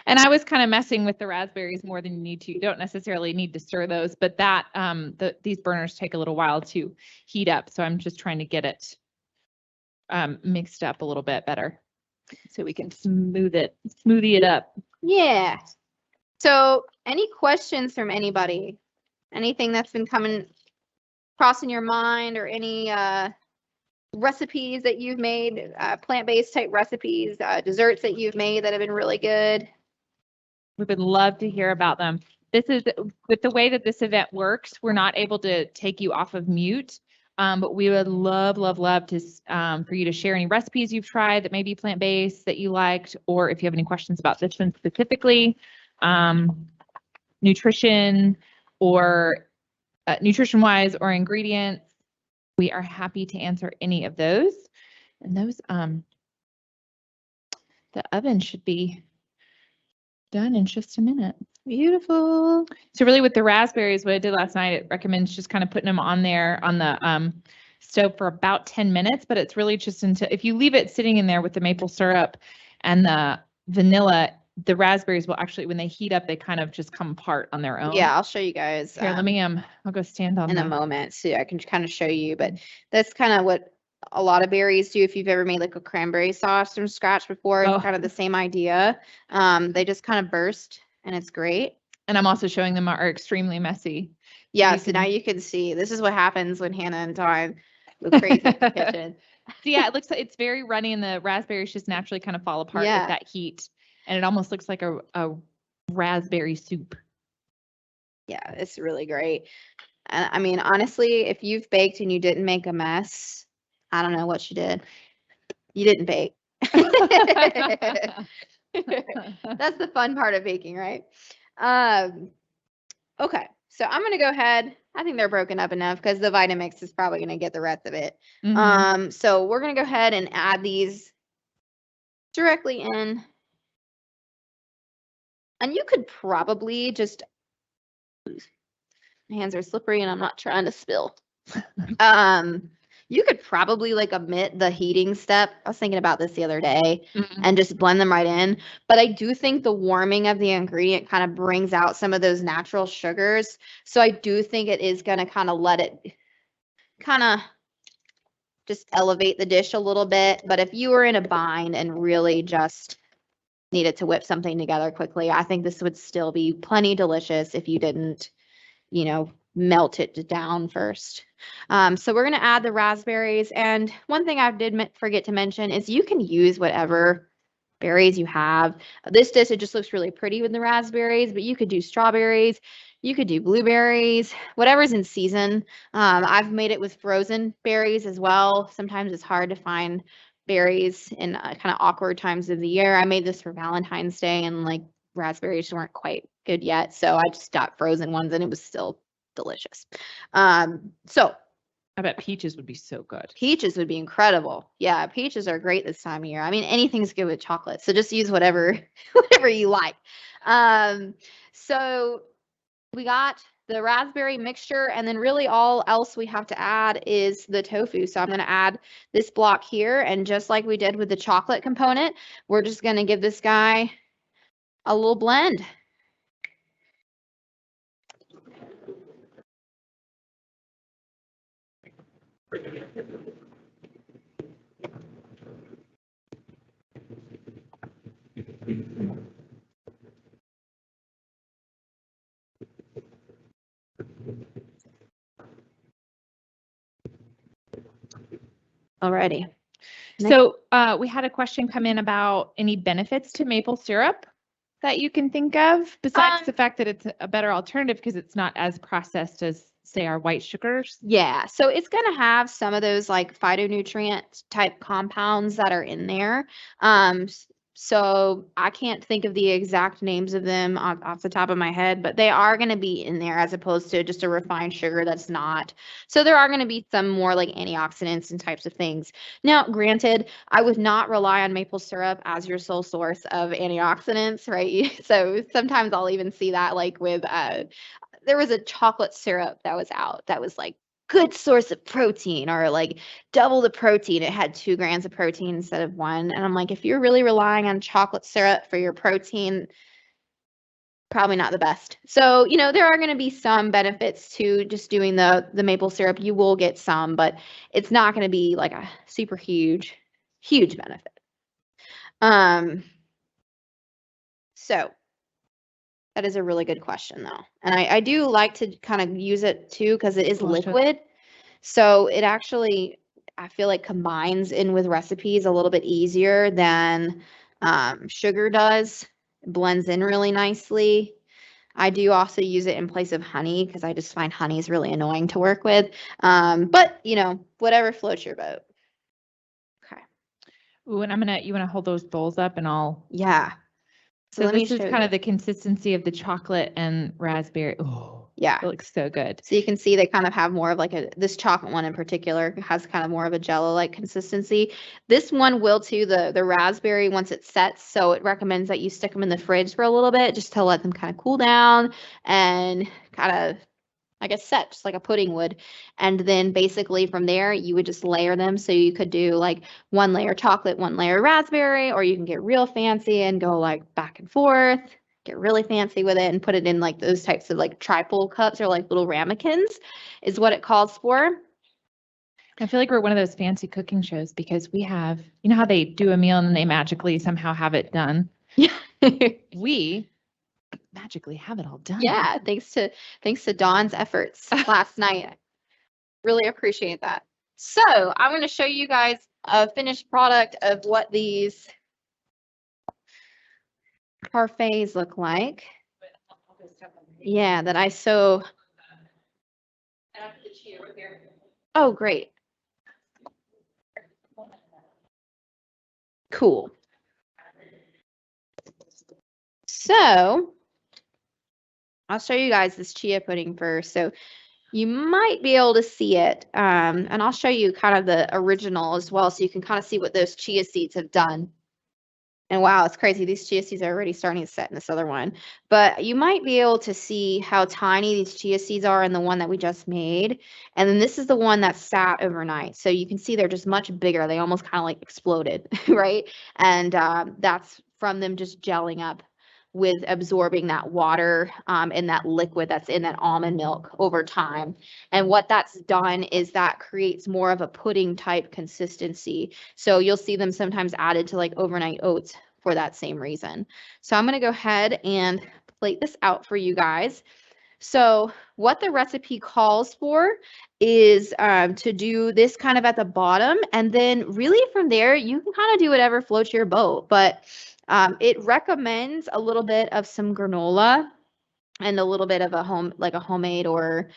And I was kind of messing with the raspberries more than you need to. You don't necessarily need to stir those, but that these burners take a little while to heat up. So I'm just trying to get it mixed up a little bit better so we can smoothie it up. Yeah. So any questions from anybody? Anything that's been crossing your mind, or any recipes that you've made, plant-based type recipes, desserts that you've made that have been really good? We would love to hear about them. This is with the way that this event works, we're not able to take you off of mute, but we would love to for you to share any recipes you've tried that may be plant-based that you liked, or if you have any questions about this one specifically, nutrition or nutrition-wise or ingredients. We are happy to answer any of those. And those, the oven should be done in just a minute. Beautiful. So really with the raspberries, what I did last night, it recommends just kind of putting them on there on the stove for about 10 minutes, but it's really just until, if you leave it sitting in there with the maple syrup and the vanilla, the raspberries will actually, when they heat up, they kind of just come apart on their own. Yeah, I'll show you guys. Here, let me, I'll go stand on in a moment, so I can kind of show you, but that's kind of what a lot of berries do. If you've ever made like a cranberry sauce from scratch before, it's kind of the same idea. They just kind of burst, and it's great. And I'm also showing them are extremely messy. Yeah, so now you can see, this is what happens when Hannah and Dawn go crazy in the kitchen. So yeah, it looks like it's very runny, and the raspberries just naturally kind of fall apart with that heat. And it almost looks like a raspberry soup. Yeah, it's really great. And I mean, honestly, if you've baked and you didn't make a mess, I don't know what you did. You didn't bake. That's the fun part of baking, right? Okay, so I'm going to go ahead. I think they're broken up enough because the Vitamix is probably going to get the rest of it. Mm-hmm. So we're going to go ahead and add these directly in. And you could probably just, my hands are slippery and I'm not trying to spill. You could probably like omit the heating step. I was thinking about this the other day and just blend them right in. But I do think the warming of the ingredient kind of brings out some of those natural sugars. So I do think it is going to kind of let it kind of just elevate the dish a little bit. But if you were in a bind and really just needed to whip something together quickly, I think this would still be plenty delicious if you didn't, you know, melt it down first. So we're going to add the raspberries. And one thing I did forget to mention is you can use whatever berries you have. This dish, it just looks really pretty with the raspberries, but you could do strawberries, you could do blueberries, whatever's in season. I've made it with frozen berries as well. Sometimes it's hard to find berries in kind of awkward times of the year. I made this for Valentine's Day, and like raspberries weren't quite good yet, so I just got frozen ones, and it was still delicious. So I bet peaches would be so good. peaches would be incredible. Yeah, peaches are great this time of year. I mean, anything's good with chocolate, so just use whatever whatever you like. So we got the raspberry mixture, and then really all else we have to add is the tofu. So I'm going to add this block here, and just like we did with the chocolate component, we're just going to give this guy a little blend. Alrighty. So we had a question come in about any benefits to maple syrup that you can think of, besides the fact that it's a better alternative because it's not as processed as, say, our white sugars. Yeah, so it's going to have some of those like phytonutrient type compounds that are in there. So I can't think of the exact names of them off the top of my head, but they are going to be in there as opposed to just a refined sugar that's not. So there are going to be some more like antioxidants and types of things. Now, granted, I would not rely on maple syrup as your sole source of antioxidants, right? So sometimes I'll even see that like with there was a chocolate syrup that was out that was like good source of protein, or like double the protein. It had 2 grams of protein instead of 1. And I'm like, if you're really relying on chocolate syrup for your protein, probably not the best. So, you know, there are going to be some benefits to just doing the maple syrup. You will get some, but it's not going to be like a super huge benefit. So that is a really good question, though. And I do like to kind of use it, too, because it is Delicious. liquid. So it actually, I feel like, combines in with recipes a little bit easier than sugar does. It blends in really nicely. I do also use it in place of honey because I just find honey is really annoying to work with. But, you know, whatever floats your boat. Okay. Ooh, and you want to hold those bowls up and I'll. Yeah. So let me this is show kind you. of the consistency of the chocolate and raspberry. Oh, Yeah. it looks so good. So you can see they kind of have more of like this chocolate one in particular has kind of more of a jello-like consistency. This one will too, the raspberry once it sets. So it recommends that you stick them in the fridge for a little bit just to let them kind of cool down and kind of, I guess, set just like a pudding would. And then basically from there, you would just layer them. So you could do like 1 layer chocolate, 1 layer raspberry, or you can get real fancy and go like back and forth. Get really fancy with it and put it in like those types of like triple cups or like little ramekins is what it calls for. I feel like we're one of those fancy cooking shows because we have, you know how they do a meal and then they magically somehow have it done? Yeah. We magically have it all done. Yeah, thanks to Dawn's efforts last night. I really appreciate that. So I'm going to show you guys a finished product of what these parfaits look like. Yeah, that I so. Oh, great. Cool. So I'll show you guys this chia pudding first. So you might be able to see it. And I'll show you kind of the original as well, so you can kind of see what those chia seeds have done. And wow, it's crazy. These chia seeds are already starting to set in this other one. But you might be able to see how tiny these chia seeds are in the one that we just made. And then this is the one that sat overnight. So you can see they're just much bigger. They almost kind of like exploded, right? And that's from them just gelling up with absorbing that water and that liquid that's in that almond milk over time. And what that's done is that creates more of a pudding type consistency. So you'll see them sometimes added to like overnight oats for that same reason. So I'm going to go ahead and plate this out for you guys. So what the recipe calls for is to do this kind of at the bottom, and then really from there you can kind of do whatever floats your boat. But It recommends a little bit of some granola and a little bit of a homemade or,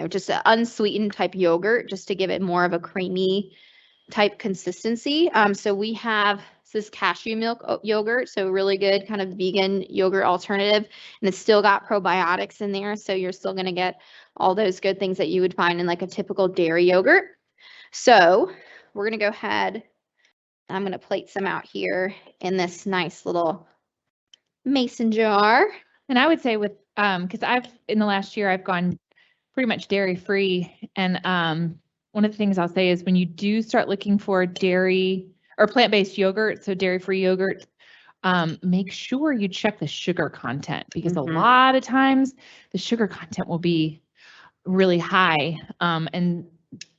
just an unsweetened type yogurt just to give it more of a creamy type consistency. So we have this cashew milk yogurt, so really good kind of vegan yogurt alternative, and it's still got probiotics in there, so you're still going to get all those good things that you would find in like a typical dairy yogurt. So we're going to go ahead. I'm going to plate some out here in this nice little mason jar. And I would say with, because in the last year, I've gone pretty much dairy free. And one of the things I'll say is when you do start looking for dairy or plant-based yogurt, so dairy-free yogurt, make sure you check the sugar content, because a lot of times the sugar content will be really high. And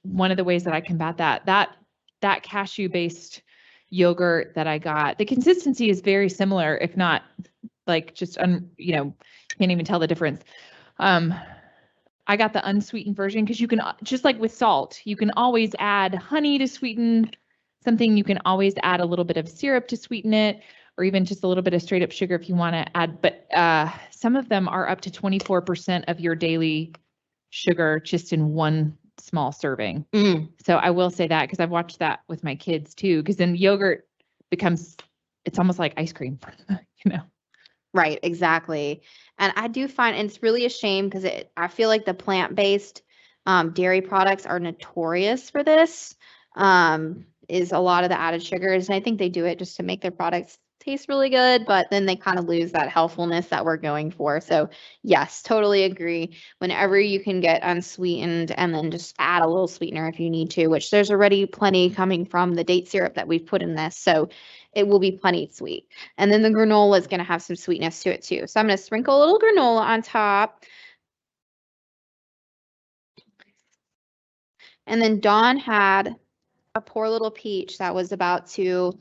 one of the ways that I combat that cashew-based yogurt that I got, the consistency is very similar, if not like just, can't even tell the difference. I got the unsweetened version because you can, just like with salt, you can always add honey to sweeten something. You can always add a little bit of syrup to sweeten it, or even just a little bit of straight up sugar if you want to add. But some of them are up to 24% of your daily sugar just in one small serving. So I will say that because I've watched that with my kids too, because then yogurt it's almost like ice cream, Right, exactly. And I do find, and it's really a shame because I feel like the plant-based dairy products are notorious for this, is a lot of the added sugars. And I think they do it just to make their products taste really good, but then they kind of lose that healthfulness that we're going for. So yes, totally agree. Whenever you can get unsweetened and then just add a little sweetener if you need to, which there's already plenty coming from the date syrup that we've put in this. So it will be plenty sweet. And then the granola is going to have some sweetness to it too. So I'm going to sprinkle a little granola on top. And then Dawn had a poor little peach that was about to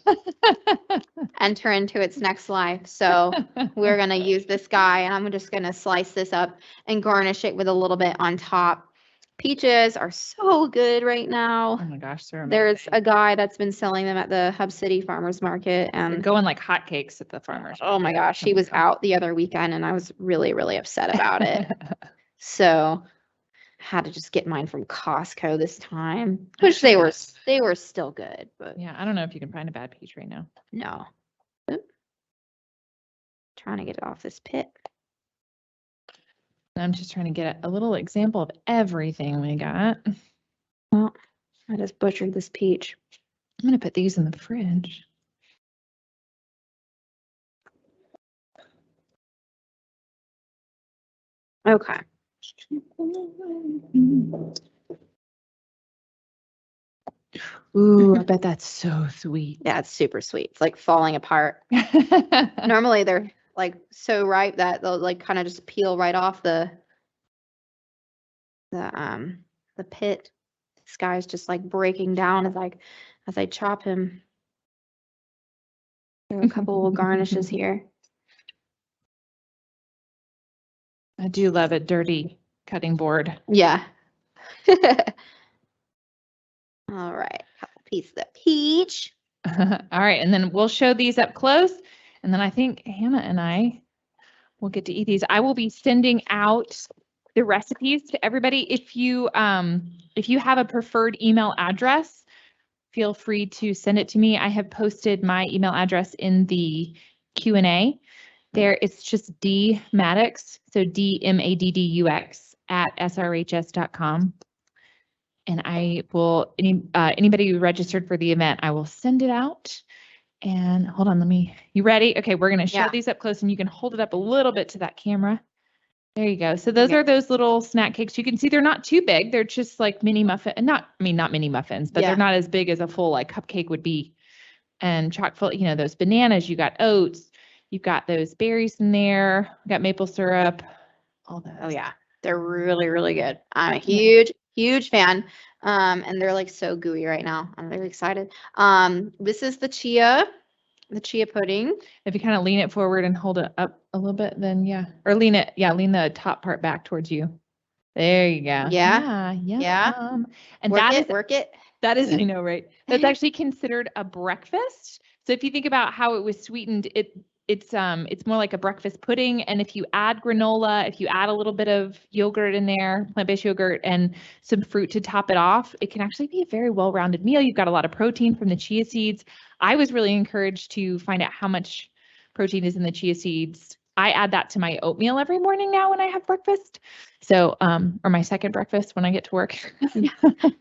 enter into its next life. So we're going to use this guy, and I'm just going to slice this up and garnish it with a little bit on top. Peaches are so good right now. Oh my gosh, There's a guy that's been selling them at the Hub City Farmers Market, they're and going like hotcakes at the farmers. oh my gosh, he was out the other weekend, and I was really, really upset about it. So had to just get mine from Costco this time, which they were still good, but Yeah, I don't know if you can find a bad peach right now. no. Oop. Trying to get it off this pit. I'm just trying to get a little example of everything we got. Well, I just butchered this peach. I'm going to put these in the fridge. Okay. Ooh, I bet that's so sweet. Yeah, it's super sweet. It's like falling apart. Normally they're like so ripe that they'll like kind of just peel right off the pit. This guy's just like breaking down as I chop him. There are a couple little garnishes here. I do love a dirty cutting board. Yeah. All right, couple pieces of peach. All right, and then we'll show these up close, and then I think Hannah and I will get to eat these. I will be sending out the recipes to everybody. If you have a preferred email address, feel free to send it to me. I have posted my email address in the Q&A. There, it's just D Maddox, so DMADDUX @srhs.com. And I will, anybody who registered for the event, I will send it out. And hold on, you ready? Okay, we're going to show these up close, and you can hold it up a little bit to that camera. There you go. So those are those little snack cakes. You can see they're not too big. They're just like mini muffin, not mini muffins, but they're not as big as a full like cupcake would be. And chock full, those bananas, you got oats, you've got those berries in there, you got maple syrup, all that. Oh yeah, they're really, really good. I'm a huge fan. And they're like so gooey right now. I'm very excited. This is the chia pudding. If you kind of lean it forward and hold it up a little bit, then or lean the top part back towards you. There you go. Yeah. Yeah. And Work that it, is work it. That is, I know, right? That's actually considered a breakfast. So if you think about how it was sweetened, it's more like a breakfast pudding. And if you add granola, if you add a little bit of yogurt in there, plant-based yogurt, and some fruit to top it off, it can actually be a very well-rounded meal. You've got a lot of protein from the chia seeds. I was really encouraged to find out how much protein is in the chia seeds. I add that to my oatmeal every morning now when I have breakfast. So, or my second breakfast when I get to work.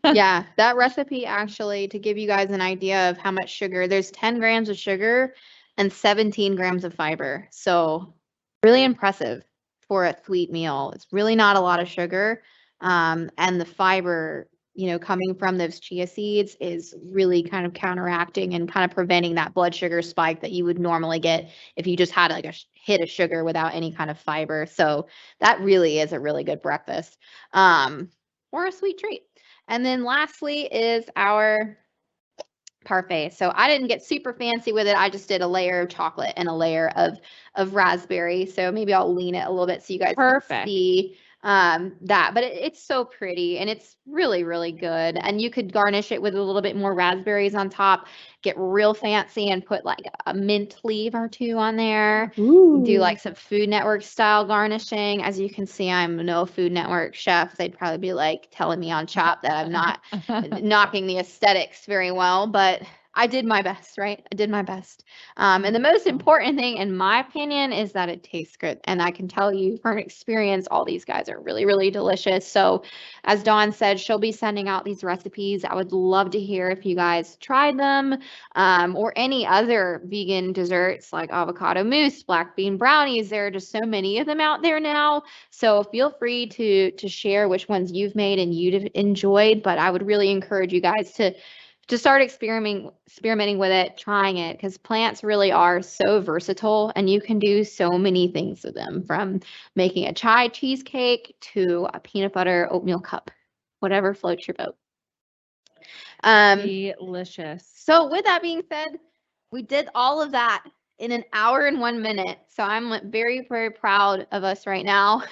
Yeah, that recipe actually, to give you guys an idea of how much sugar, there's 10 grams of sugar and 17 grams of fiber. So really impressive for a sweet meal. It's really not a lot of sugar. And the fiber, coming from those chia seeds is really kind of counteracting and kind of preventing that blood sugar spike that you would normally get if you just had like a hit of sugar without any kind of fiber. So that really is a really good breakfast, or a sweet treat. And then lastly is our parfait. So I didn't get super fancy with it. I just did a layer of chocolate and a layer of raspberry. So maybe I'll lean it a little bit so you guys Perfect. can see that. But it's so pretty and it's really, really good. And you could garnish it with a little bit more raspberries on top, get real fancy and put like a mint leaf or two on there. Do like some Food Network style garnishing. As you can see, I'm no Food Network chef. They'd probably be like telling me on Chop that I'm not knocking the aesthetics very well, but I did my best, right? I did my best. And the most important thing, in my opinion, is that it tastes good. And I can tell you from experience, all these guys are really, really delicious. So as Dawn said, she'll be sending out these recipes. I would love to hear if you guys tried them, or any other vegan desserts like avocado mousse, black bean brownies. There are just so many of them out there now. So feel free to share which ones you've made and you've enjoyed. But I would really encourage you guys to start experimenting with it, trying it, because plants really are so versatile and you can do so many things with them, from making a chai cheesecake to a peanut butter oatmeal cup, whatever floats your boat. Delicious. So with that being said, we did all of that in an hour and 1 minute. So I'm very, very proud of us right now.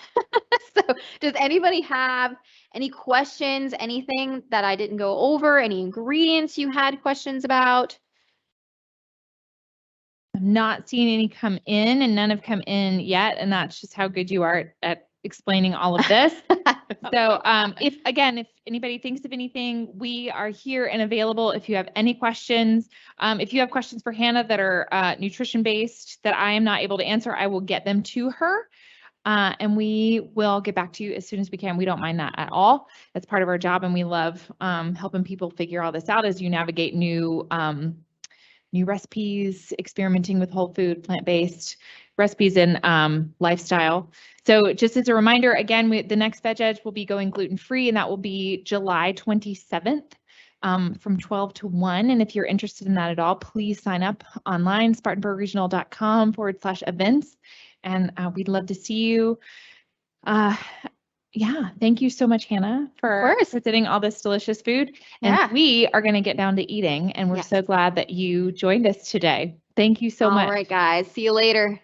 So does anybody have any questions, anything that I didn't go over, any ingredients you had questions about? I'm not seeing any come in, and none have come in yet. And that's just how good you are at explaining all of this. So if anybody thinks of anything, we are here and available if you have any questions. If you have questions for Hannah that are nutrition based that I am not able to answer, I will get them to her. And we will get back to you as soon as we can. We don't mind that at all. That's part of our job. And we love helping people figure all this out as you navigate new recipes, experimenting with whole food, plant-based recipes and lifestyle. So just as a reminder, again, the next Veg Edge will be going gluten-free, and that will be July 27th. From 12 to 1. And if you're interested in that at all, please sign up online, spartanburgregional.com/events. And we'd love to see you. Yeah, thank you so much, Hannah, for presenting all this delicious food. And we are going to get down to eating. And we're so glad that you joined us today. Thank you so much. All right, guys. See you later.